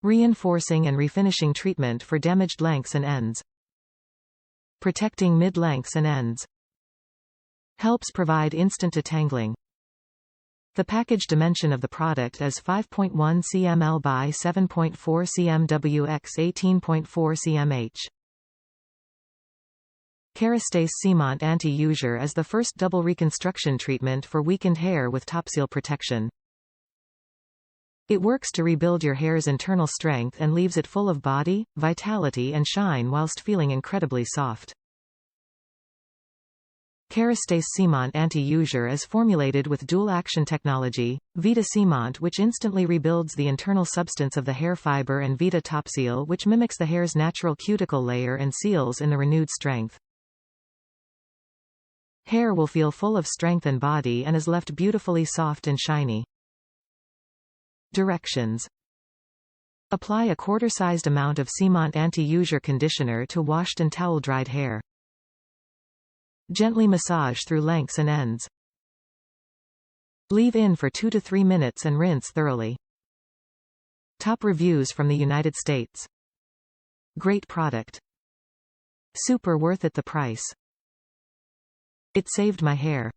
Reinforcing and refinishing treatment for damaged lengths and ends. Protecting mid-lengths and ends. Helps provide instant detangling. The package dimension of the product is 5.1 cml by 7.4 cmw x 18.4 cmh. Kerastase Ciment Anti-Usure is the first double reconstruction treatment for weakened hair with Topseal protection. It works to rebuild your hair's internal strength and leaves it full of body, vitality and shine whilst feeling incredibly soft. Kerastase Ciment Anti-Usure is formulated with dual-action technology, Vita-Ciment which instantly rebuilds the internal substance of the hair fiber and Vita Topseal which mimics the hair's natural cuticle layer and seals in the renewed strength. Hair will feel full of strength and body and is left beautifully soft and shiny. Directions. Apply a quarter-sized amount of Ciment Anti-Usure conditioner to washed and towel-dried hair. Gently massage through lengths and ends. Leave in for 2 to 3 minutes and rinse thoroughly. Top reviews from the United States. Great product. Super worth it the price. It saved my hair.